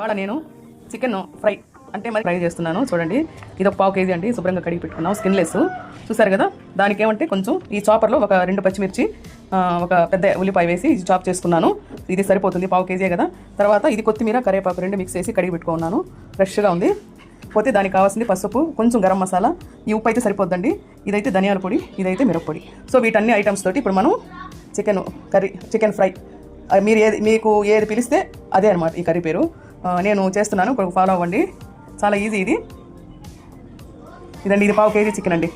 ఇవాళ నేను chicken fry అంటే మరి ఫ్రై చేస్తున్నాను. చూడండి, ఇది ఒక 1/2 kg అండి. శుభ్రంగా కడిగి పెట్టుకున్నాం, స్కిన్లెస్. చూసారు కదా, దానికి ఏమంటే కొంచెం ఈ చాపర్లో ఒక 2 పచ్చిమిర్చి, ఒక పెద్ద ఉల్లిపాయ వేసి ఇది చాప్ చేసుకున్నాను. ఇది సరిపోతుంది, 1/2 kg కదా. తర్వాత ఇది కొత్తిమీర, కరివేపాకు 2 మిక్స్ చేసి కడిగి పెట్టుకున్నాను. ఫ్రెష్గా ఉంది. పోతే దానికి కావాల్సింది పసుపు, కొంచెం గరం మసాలా, ఈ ఉప్పు అయితే సరిపోద్దండి. ఇదైతే ధనియాల పొడి, ఇదైతే మిరప్పొడి. సో వీటన్ని ఐటమ్స్ తోటి ఇప్పుడు మనం చికెన్ ఫ్రై, మీకు ఏది పిలిస్తే అదే అనమాట ఈ కర్రీ పేరు. నేను చేస్తున్నాను, ఇప్పుడు ఫాలో అవ్వండి. చాలా ఈజీ ఇది. ఇదండి, ఇది 1/2 kg చికెన్ అండి.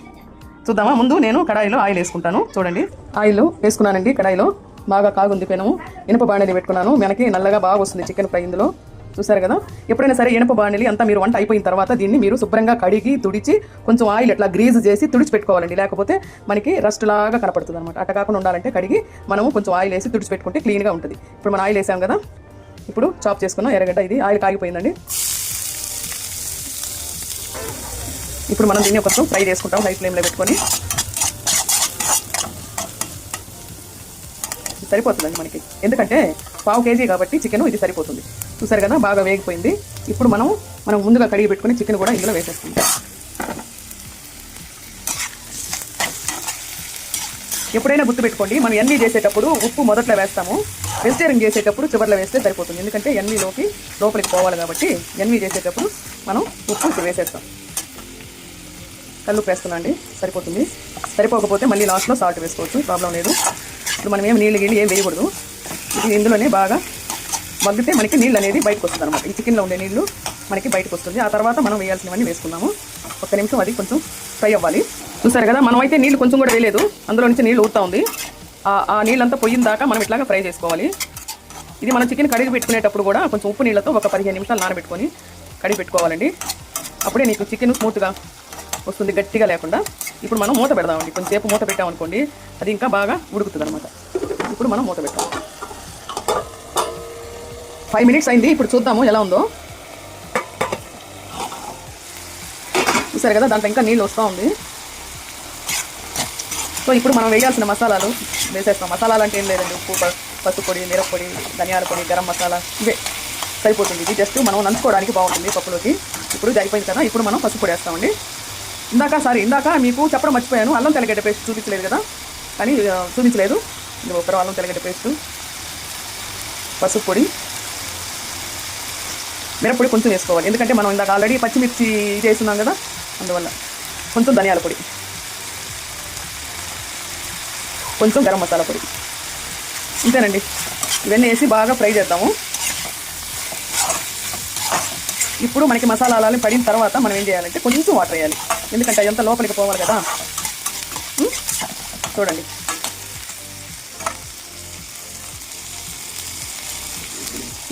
చూద్దామా? ముందు నేను కడాయిలో ఆయిల్ వేసుకుంటాను. చూడండి, ఆయిల్ వేసుకున్నానండి. కడాయిలో బాగా కాగుంది పెనము. ఇనుప బాండలి పెట్టుకున్నాను. మనకి నల్లగా బాగా వస్తుంది చికెన్ ఫ్రై ఇందులో. చూసారు కదా, ఎప్పుడైనా సరే ఇనుప బాండలి అంతా మీరు వంట అయిపోయిన తర్వాత దీన్ని మీరు శుభ్రంగా కడిగి తుడిచి కొంచెం ఆయిల్ ఎట్లా గ్రీజ్ చేసి తుడిచిపెట్టుకోవాలండి. లేకపోతే మనకి రస్ట్ లాగా కనపడుతుంది అనమాట. అట్ట కాకుండా ఉండాలంటే కడిగి మనము కొంచెం ఆయిల్ వేసి తుడిచిపెట్టుకుంటే క్లీన్గా ఉంటుంది. ఇప్పుడు మనం ఆయిల్ వేసాం కదా, ఇప్పుడు చాప్ చేసుకున్నాం ఎర్రగడ్డ. ఇది ఆయిల్ కాగిపోయిందండి. ఇప్పుడు మనం దీన్ని కొంచెం ఫ్రై చేసుకుంటాం హై ఫ్లేమ్లో పెట్టుకొని. సరిపోతుందండి మనకి, ఎందుకంటే 1/2 kg కాబట్టి చికెన్ ఇది సరిపోతుంది. చూసారు కదా, బాగా వేగిపోయింది. ఇప్పుడు మనం ముందుగా కడిగి పెట్టుకుని చికెన్ కూడా ఇందులో వేసేస్తుంది. ఎప్పుడైనా గుర్తుపెట్టుకోండి, మనం ఎన్వీ చేసేటప్పుడు ఉప్పు మొదట్లో వేస్తాము, వెజిటేరియన్ చేసేటప్పుడు చివర్లో వేస్తే సరిపోతుంది. ఎందుకంటే ఎన్వీలోకి లోపలికి పోవాలి కాబట్టి ఎన్వీ చేసేటప్పుడు మనం ఉప్పు ఇప్పుడు వేసేస్తాం. కల్లుప్పు వేస్తున్నా అండి, సరిపోతుంది. సరిపోకపోతే మళ్ళీ లాస్ట్లో సాల్ట్ వేసుకోవచ్చు, ప్రాబ్లం లేదు. ఇప్పుడు మనం నీళ్ళు ఏం వేయకూడదు. ఇది ఇందులోనే బాగా మగ్గితే మనకి నీళ్ళు అనేది బయటకు వస్తుంది అనమాట. ఈ చికెన్లో ఉండే నీళ్ళు మనకి బయటకు వస్తుంది. ఆ తర్వాత మనం వేయాల్సినవన్నీ వేసుకున్నాము. 1 నిమిషం అది కొంచెం ఫ్రై అవ్వాలి. చూసారు కదా, మనం అయితే నీళ్ళు కొంచెం కూడా వేయలేదు, అందులో నుంచి నీళ్ళు ఊరుతూ ఉంది. ఆ నీళ్ళంతా పొయ్యిన దాకా మనం ఇట్లాగా ఫ్రై చేసుకోవాలి. ఇది మనం చికెన్ కడిగి పెట్టుకునేటప్పుడు కూడా కొంచెం ఉప్పు నీళ్ళతో ఒక 15 నిమిషాలు నానబెట్టుకొని కడిగి పెట్టుకోవాలండి. అప్పుడే నీకు చికెన్ స్మూత్గా వస్తుంది, గట్టిగా లేకుండా. ఇప్పుడు మనం మూత పెడదామండి. కొంచెంసేపు మూత పెట్టామనుకోండి, అది ఇంకా బాగా ఉడుకుతుంది అనమాట. ఇప్పుడు మనం మూత పెట్టాం. 5 minutes అయింది. ఇప్పుడు చూద్దాము ఎలా ఉందో. చూసారు కదా, దాంట్లో ఇంకా నీళ్ళు వస్తూ ఉంది. సో ఇప్పుడు మనం వేయాల్సిన మసాలాలు వేసేస్తాం. మసాలాలు అంటే ఏం లేదండి, ఉప్పు, పసుపు పొడి, మిరప్పొడి, ధనియాల పొడి, గరం మసాలా, ఇవే సరిపోతుంది. ఇది జస్ట్ మనం నంచుకోవడానికి బాగుంటుంది పప్పులోకి. ఇప్పుడు ఇది అయిపోయింది కదా, ఇప్పుడు మనం పసుపు పొడి వేస్తామండి. ఇందాక మీకు చెప్పడం మర్చిపోయాను, అల్లం తెల్లగడ్డ పేస్ట్ చూపించలేదు కదా, కానీ చూపించలేదు. ఇది ఒకరు అల్లం తెల్లగడ్డ పేస్టు, పసుపు పొడి, మిరప్పొడి కొంచెం వేసుకోవాలి. ఎందుకంటే మనం ఇందాక ఆల్రెడీ పచ్చిమిర్చి చేస్తున్నాం కదా, అందువల్ల. కొంచెం ధనియాల పొడి, కొంచెం గరం మసాలా పొడి, ఇంతేనండి. ఇవన్నీ వేసి బాగా ఫ్రై చేద్దాము. ఇప్పుడు మనకి మసాలాలు పడిన తర్వాత మనం ఏం చేయాలంటే కొంచెం వాటర్ వేయాలి, ఎందుకంటే అదంతా లోపలికి పోవాలి కదా. చూడండి,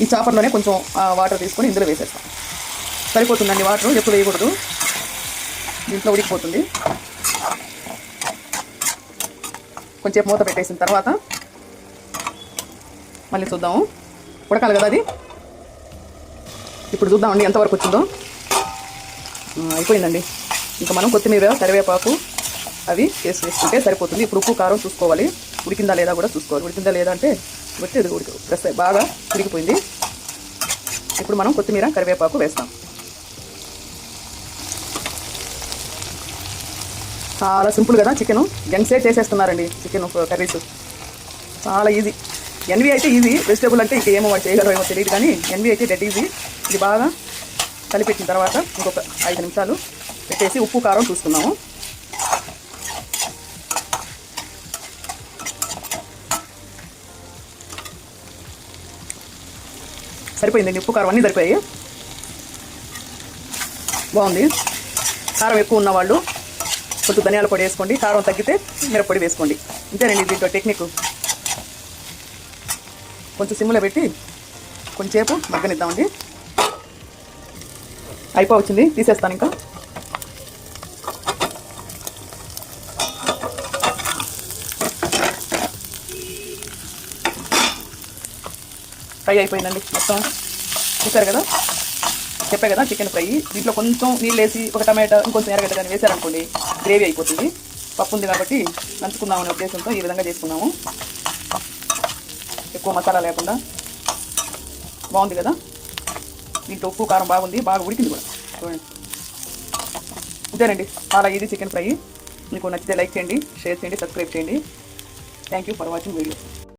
ఈ చాపర్లోనే కొంచెం వాటర్ తీసుకొని ఇందులో వేసేస్తాం. సరిపోతుందండి వాటర్, ఎక్కువ వేయకూడదు, దీంట్లో ఉడికిపోతుంది. కొంచెం మూత పెట్టేసిన తర్వాత మళ్ళీ చూద్దాము, ఉడకాలి కదా అది. ఇప్పుడు చూద్దామండి ఎంతవరకు వచ్చిందో. అయిపోయిందండి. ఇంకా మనం కొత్తిమీర, కరివేపాకు అవి వేసుకుంటే సరిపోతుంది. ఇప్పుడు ఉప్పు, కారం చూసుకోవాలి, ఉడికిందా లేదా కూడా చూసుకోవాలి. ఉడికిందా లేదా అంటే బట్టి అది ప్రెస్ బాగా ఉడికిపోయింది. ఇప్పుడు మనం కొత్తిమీర, కరివేపాకు వేస్తాం. చాలా సింపుల్ కదా చికెను, జంక్సే చేసేస్తున్నారండి చికెన్ కర్రీస్, చాలా ఈజీ. ఎన్వి అయితే ఈజీ, వెజిటేబుల్ అంటే ఇంక ఏమో చేయగలరో ఏమో తెలియదు, కానీ ఎన్వి అయితే డెడ్ ఈజీ. ఇది బాగా కలిపెట్టిన తర్వాత ఇంకొక 5 నిమిషాలు పెట్టేసి ఉప్పు, కారం చూసుకున్నాము. సరిపోయిందండి, ఉప్పు, కారం అన్నీ సరిపోయాయి. బాగుంది. కారం ఎక్కువ ఉన్నవాళ్ళు కొంచెం ధనియాల పొడి వేసుకోండి, కారం తగ్గితే మిరప్పొడి వేసుకోండి. ఇంతేనండి దీంట్లో టెక్నిక్. కొంచెం సిమ్లో పెట్టి కొంచెంసేపు మగ్గనిద్దామండి. అయిపోవచ్చింది, తీసేస్తాను. ఇంకా ఫ్రై అయిపోయిందండి మొత్తం. చూసారు కదా, చెప్పే కదా చికెన్ ఫ్రై. దీంట్లో కొంచెం నీళ్ళు వేసి ఒక టమాటా, ఇంకొంచెం ఎర్రగడ్డ కానీ వేసారనుకోండి, గ్రేవీ అయిపోతుంది. పప్పు ఉంది కాబట్టి నంచుకుందామనే ఉద్దేశంతో ఈ విధంగా చేసుకున్నాము. ఎక్కువ మసాలా లేకుండా బాగుంది కదా. దీంట్లో ఉప్పు కారం బాగుంది, బాగా ఉడికింది కూడా. చూడండి, ఇదేనండి చాలా ఈజీ చికెన్ ఫ్రై. మీకు నచ్చితే లైక్ చేయండి, షేర్ చేయండి, సబ్స్క్రైబ్ చేయండి. Thank you for watching video.